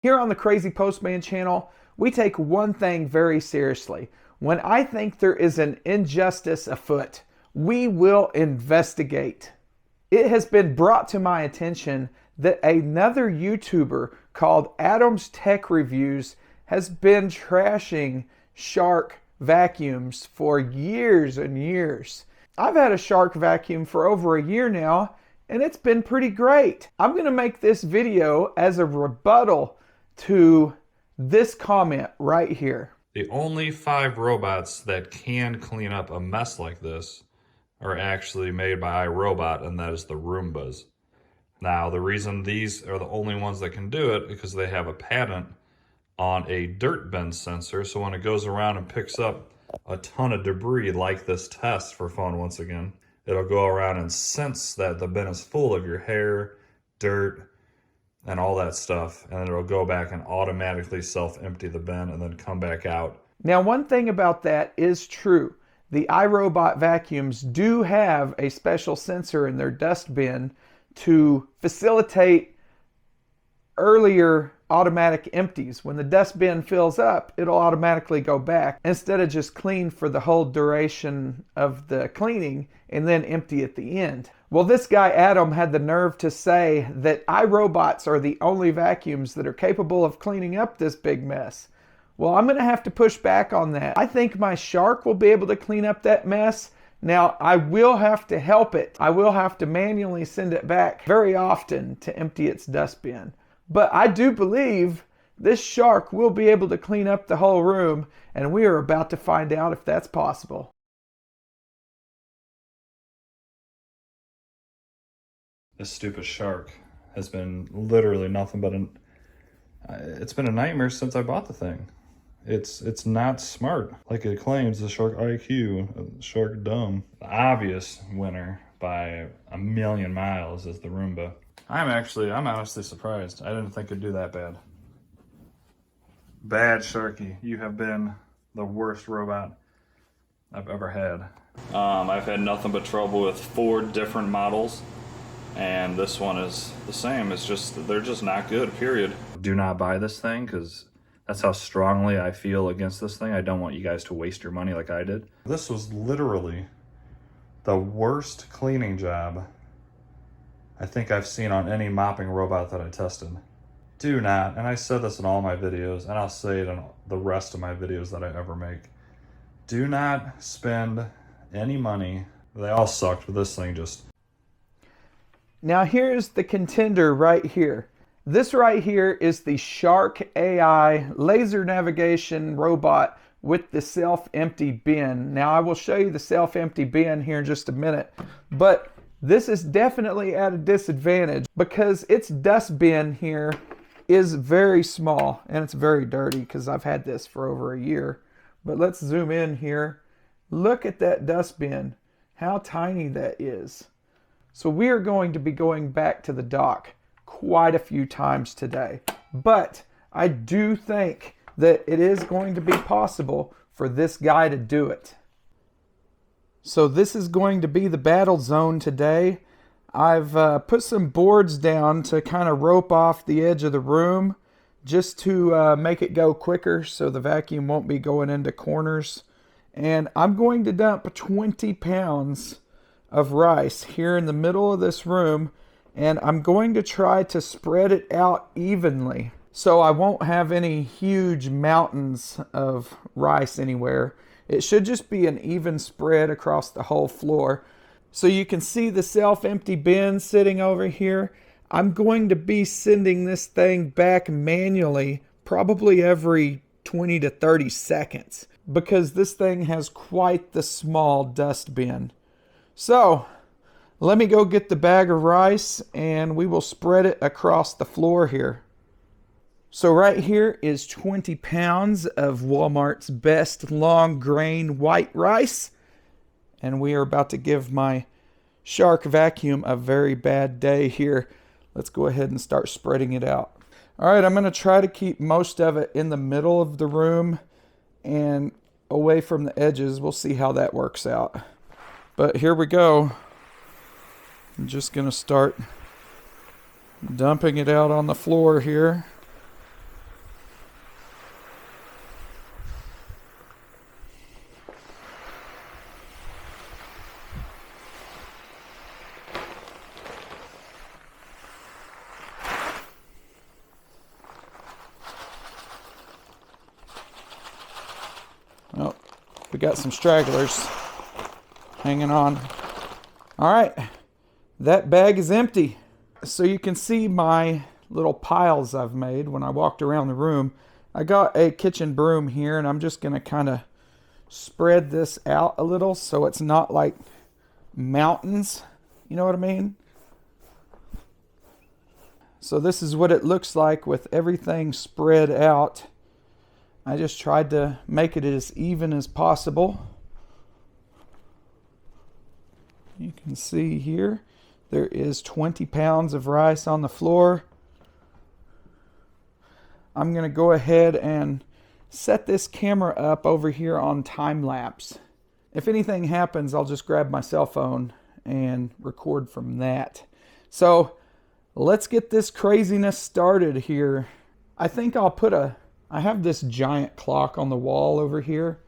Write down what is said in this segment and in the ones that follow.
Here on the Crazy Postman channel, we take one thing very seriously. When I think there is an injustice afoot, we will investigate. It has been brought to my attention that another YouTuber called Adam's Tech Reviews has been trashing Shark vacuums for years and years. I've had a Shark vacuum for over a year now, and it's been pretty great. I'm going to make this video as a rebuttal to this comment right here. The only 5 robots that can clean up a mess like this are actually made by iRobot, and that is the Roombas. Now, the reason these are the only ones that can do it is because they have a patent on a dirt bin sensor, so when it goes around and picks up a ton of debris like this test for fun once again, it'll go around and sense that the bin is full of your hair, dirt, and all that stuff, and then it'll go back and automatically self-empty the bin and then come back out. Now, one thing about that is true. The iRobot vacuums do have a special sensor in their dust bin to facilitate earlier automatic empties. When the dust bin fills up, it'll automatically go back instead of just clean for the whole duration of the cleaning and then empty at the end. Well, this guy Adam had the nerve to say that iRobots are the only vacuums that are capable of cleaning up this big mess. Well, I'm going to have to push back on that. I think my Shark will be able to clean up that mess. Now, I will have to help it. I will have to manually send it back very often to empty its dust bin. But I do believe this Shark will be able to clean up the whole room, and we are about to find out if that's possible. This stupid Shark has been literally nothing but it's been a nightmare since I bought the thing. It's not smart like it claims. The Shark IQ, Shark dumb. The obvious winner by a million miles is the Roomba. I'm honestly surprised. I didn't think it'd do that bad. Bad Sharky, you have been the worst robot I've ever had. I've had nothing but trouble with 4 different models, and this one is the same. It's just, they're just not good, period. Do not buy this thing, because that's how strongly I feel against this thing. I don't want you guys to waste your money like I did. This was literally the worst cleaning job I think I've seen on any mopping robot that I tested. Do not, and I said this in all my videos, and I'll say it in the rest of my videos that I ever make, do not spend any money. They all sucked, but this thing just... Now here's the contender right here. This right here is the Shark AI laser navigation robot with the self-empty bin. Now I will show you the self-empty bin here in just a minute, but this is definitely at a disadvantage because its dust bin here is very small and it's very dirty because I've had this for over a year. But let's zoom in here. Look at that dust bin, how tiny that is. So we are going to be going back to the dock quite a few times today. But I do think that it is going to be possible for this guy to do it. So this is going to be the battle zone today. I've put some boards down to kind of rope off the edge of the room just to make it go quicker so the vacuum won't be going into corners. And I'm going to dump 20 pounds of rice here in the middle of this room, and I'm going to try to spread it out evenly so I won't have any huge mountains of rice anywhere. It should just be an even spread across the whole floor. So you can see the self-empty bin sitting over here. I'm going to be sending this thing back manually probably every 20 to 30 seconds because this thing has quite the small dust bin. So let me go get the bag of rice and we will spread it across the floor here. So right here is 20 pounds of Walmart's best long grain white rice. And we are about to give my Shark vacuum a very bad day here. Let's go ahead and start spreading it out. All right, I'm going to try to keep most of it in the middle of the room and away from the edges. We'll see how that works out. But here we go. I'm just going to start dumping it out on the floor here. We got some stragglers hanging on. All right, that bag is empty. So you can see my little piles I've made when I walked around the room. I got a kitchen broom here, and I'm just gonna kind of spread this out a little so it's not like mountains. You know what I mean? So this is what it looks like with everything spread out. I just tried to make it as even as possible. You can see here, there is 20 pounds of rice on the floor. I'm going to go ahead and set this camera up over here on time lapse. If anything happens, I'll just grab my cell phone and record from that. So let's get this craziness started here. I think I have this giant clock on the wall over here.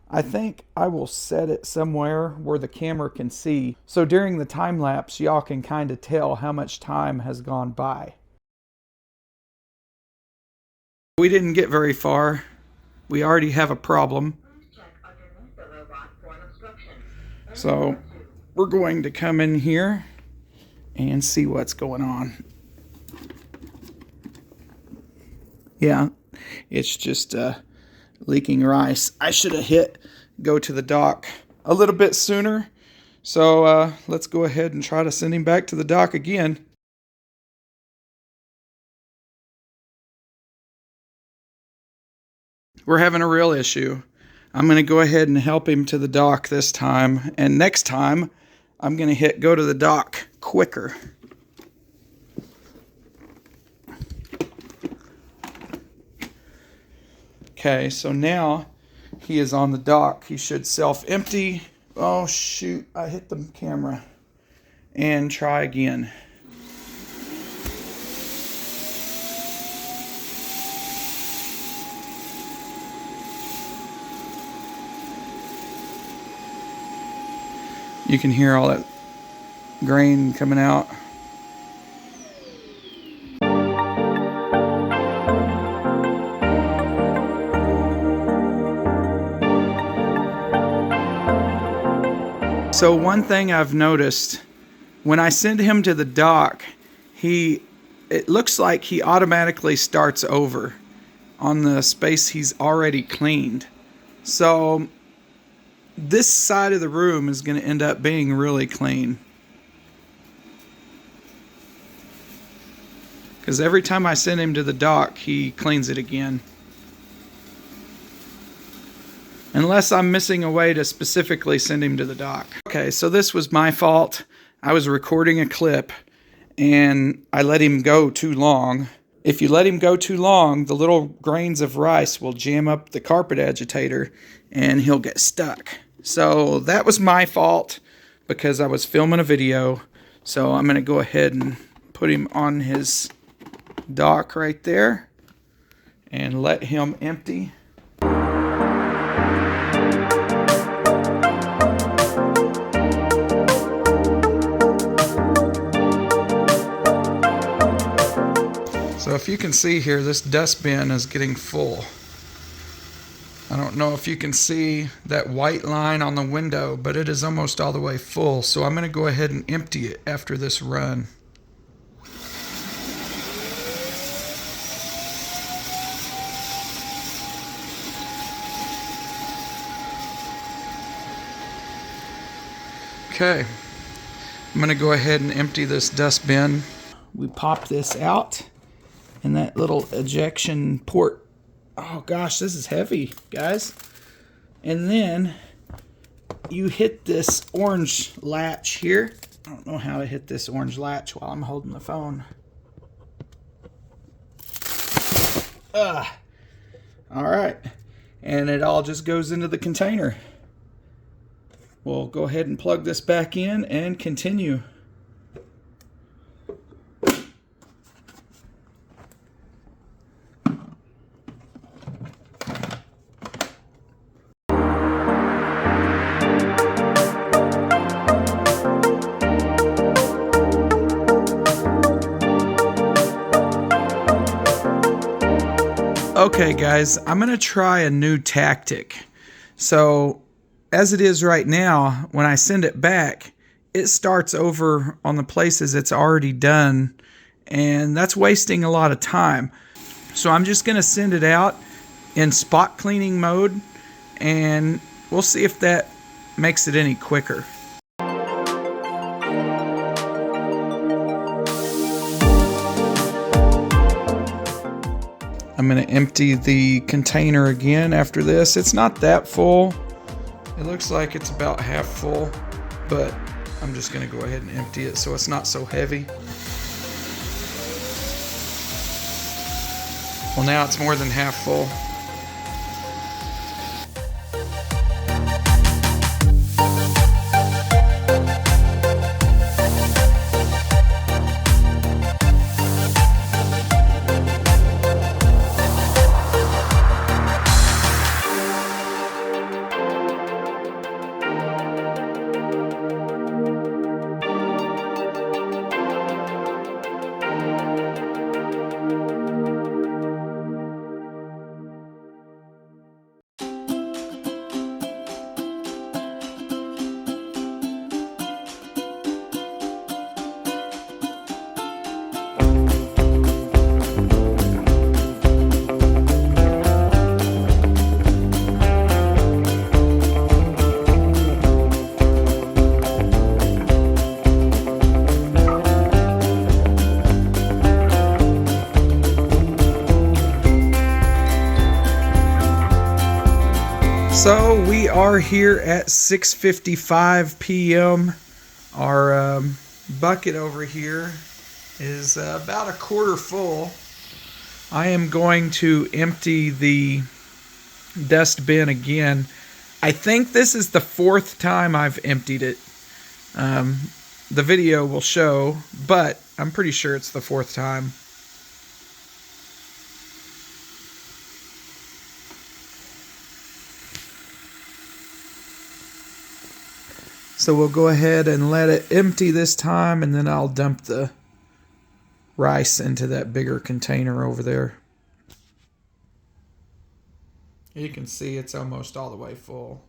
I think I will set it somewhere where the camera can see. So during the time lapse, y'all can kind of tell how much time has gone by. We didn't get very far. We already have a problem. So we're going to come in here and see what's going on. Yeah, it's just leaking rice. I should have hit go to the dock a little bit sooner. So let's go ahead and try to send him back to the dock again. We're having a real issue. I'm going to go ahead and help him to the dock this time. And next time, I'm going to hit go to the dock quicker. Okay, so now he is on the dock. He should self-empty. Oh, shoot. I hit the camera. And try again. You can hear all that grain coming out. So one thing I've noticed, when I send him to the dock, it looks like he automatically starts over on the space he's already cleaned. So this side of the room is going to end up being really clean. Because every time I send him to the dock, he cleans it again. Unless I'm missing a way to specifically send him to the dock. Okay, so this was my fault. I was recording a clip and I let him go too long. If you let him go too long, the little grains of rice will jam up the carpet agitator and he'll get stuck. So that was my fault because I was filming a video. So I'm going to go ahead and put him on his dock right there and let him empty. So if you can see here, this dustbin is getting full. I don't know if you can see that white line on the window, but it is almost all the way full. So I'm going to go ahead and empty it after this run. Okay, I'm going to go ahead and empty this dustbin. We pop this out. And that little ejection port, oh gosh, this is heavy, guys. And then you hit this orange latch here. I don't know how to hit this orange latch while I'm holding the phone. All right, and it all just goes into the container. We'll go ahead and plug this back in and continue. Okay guys, I'm going to try a new tactic. So as it is right now, when I send it back, it starts over on the places it's already done, and that's wasting a lot of time. So I'm just going to send it out in spot cleaning mode, and we'll see if that makes it any quicker. I'm going to empty the container again after this. It's not that full. It looks like it's about half full, but I'm just going to go ahead and empty it so it's not so heavy. Well, now it's more than half full. So we are here at 6:55 p.m. Our bucket over here is about a quarter full. I am going to empty the dust bin again. I think this is the 4th time I've emptied it. The video will show, but I'm pretty sure it's the 4th time. So we'll go ahead and let it empty this time, and then I'll dump the rice into that bigger container over there. You can see it's almost all the way full.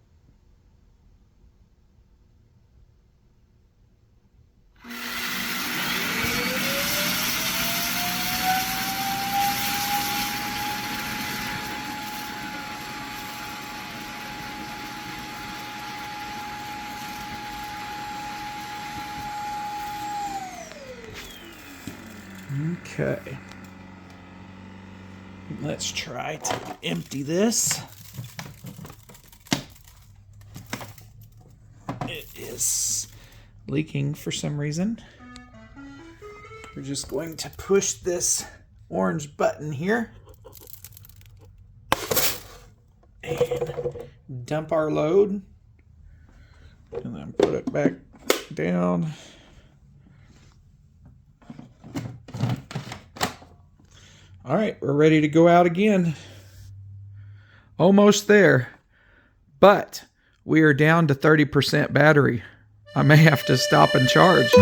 Okay. Let's try to empty this. It is leaking for some reason. We're just going to push this orange button here and dump our load, and then put it back down. All right, we're ready to go out again. Almost there, but we are down to 30% battery. I may have to stop and charge.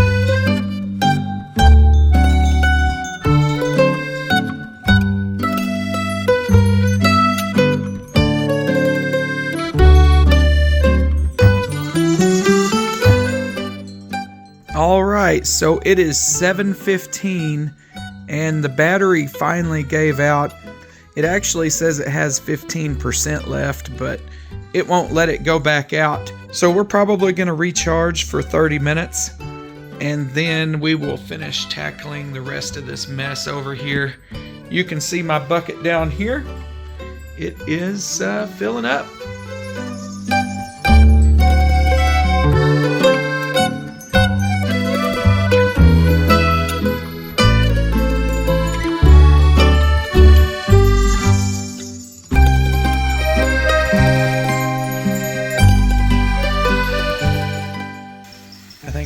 All right, so it is 7:15. And the battery finally gave out. It actually says it has 15% left, but it won't let it go back out. So we're probably going to recharge for 30 minutes, and then we will finish tackling the rest of this mess over here. You can see my bucket down here. It is filling up.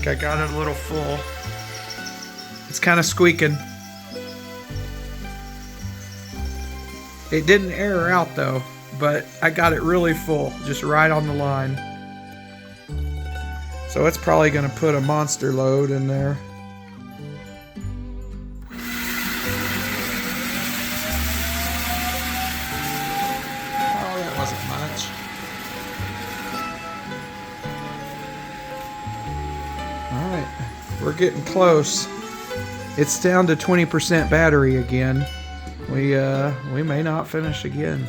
I got it a little full. It's kind of squeaking. It didn't air out though, but I got it really full, just right on the line. So it's probably going to put a monster load in there. Oh, that wasn't much. we're getting close. It's down to 20% battery again. We may not finish again.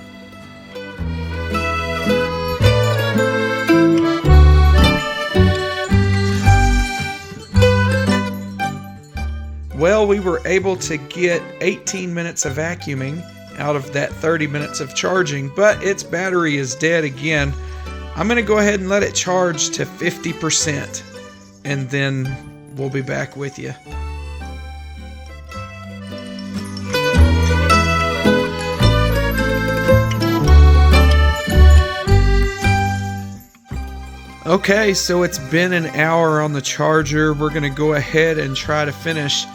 Well, we were able to get 18 minutes of vacuuming out of that 30 minutes of charging, but its battery is dead again. I'm going to go ahead and let it charge to 50%, and then we'll be back with you. Okay, so it's been an hour on the charger. We're going to go ahead and try to finish.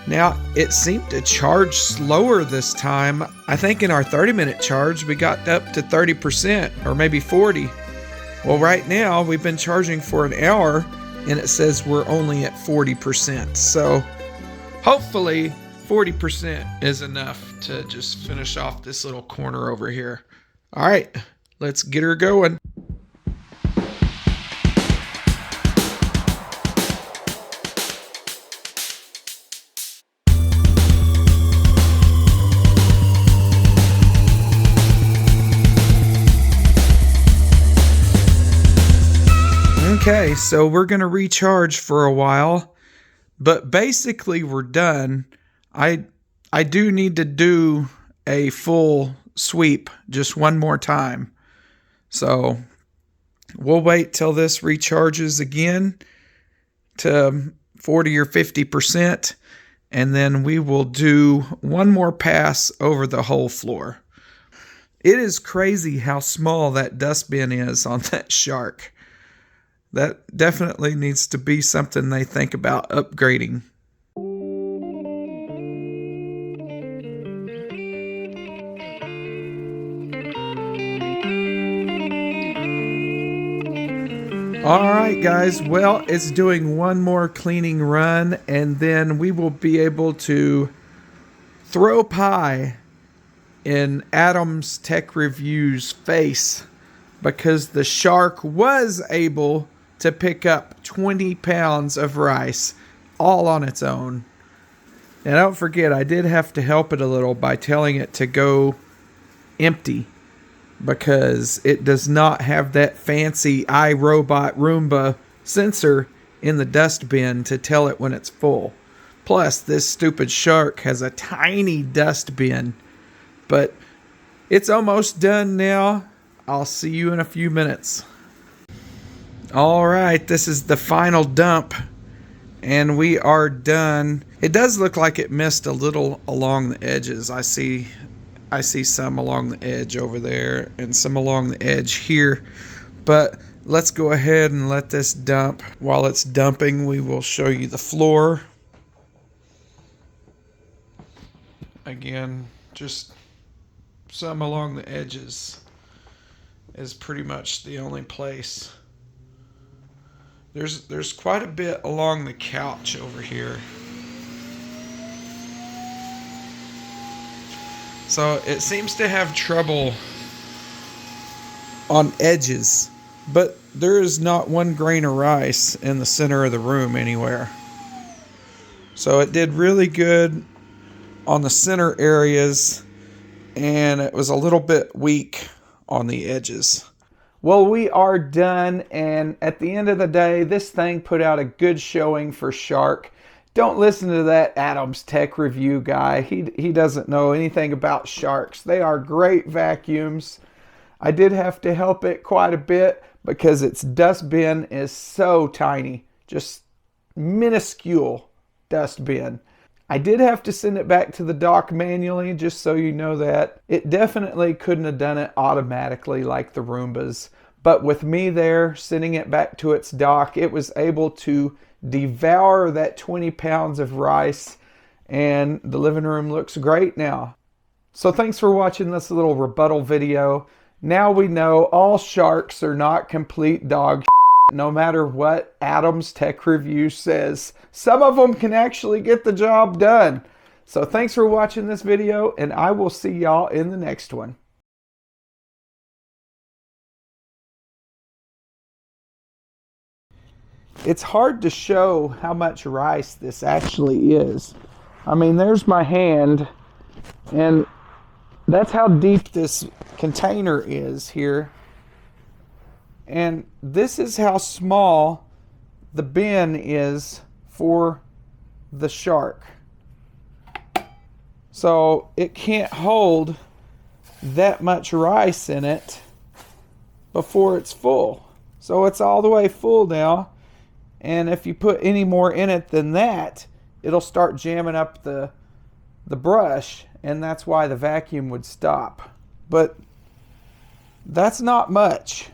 Now, it seemed to charge slower this time. I think in our 30-minute charge, we got up to 30% or maybe 40. Well, right now, we've been charging for an hour, and it says we're only at 40%. So, hopefully, 40% is enough to just finish off this little corner over here. All right, let's get her going. Okay, so we're going to recharge for a while, but basically we're done. I do need to do a full sweep just one more time. So we'll wait till this recharges again to 40 or 50%, and then we will do one more pass over the whole floor. It is crazy how small that dustbin is on that shark. That definitely needs to be something they think about upgrading. Alright guys, well, it's doing one more cleaning run, and then we will be able to throw pie in Adam's Tech Review's face, because the shark was able to pick up 20 pounds of rice all on its own. And don't forget, I did have to help it a little by telling it to go empty, because it does not have that fancy iRobot Roomba sensor in the dustbin to tell it when it's full. Plus, this stupid shark has a tiny dustbin. But it's almost done now. I'll see you in a few minutes. Alright, this is the final dump, and we are done. It does look like it missed a little along the edges. I see some along the edge over there and some along the edge here, but let's go ahead and let this dump. While it's dumping, we will show you the floor. Again, just some along the edges is pretty much the only place. There's quite a bit along the couch over here. So it seems to have trouble on edges, but there is not one grain of rice in the center of the room anywhere. So it did really good on the center areas, and it was a little bit weak on the edges. Well, we are done, and at the end of the day, this thing put out a good showing for shark. Don't listen to that Adam's Tech Review guy. He doesn't know anything about sharks. They are great vacuums. I did have to help it quite a bit because its dustbin is so tiny. Just minuscule dustbin. I did have to send it back to the dock manually, just so you know that. It definitely couldn't have done it automatically like the Roombas. But with me there, sending it back to its dock, it was able to devour that 20 pounds of rice, and the living room looks great now. So thanks for watching this little rebuttal video. Now we know all sharks are not complete dog shit, no matter what Adam's Tech Review says. Some of them can actually get the job done. So thanks for watching this video, and I will see y'all in the next one. it's hard to show how much rice this actually is. I mean, there's my hand, and that's how deep this container is here. And this is how small the bin is for the shark. So it can't hold that much rice in it before it's full. So it's all the way full now. And if you put any more in it than that, it'll start jamming up the brush, and that's why the vacuum would stop. But that's not much.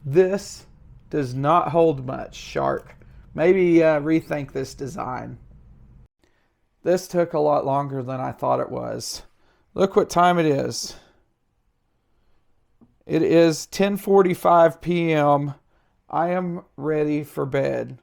This does not hold much, shark. Maybe rethink this design. This took a lot longer than I thought it was. Look what time it is. It is 10:45 p.m. I am ready for bed.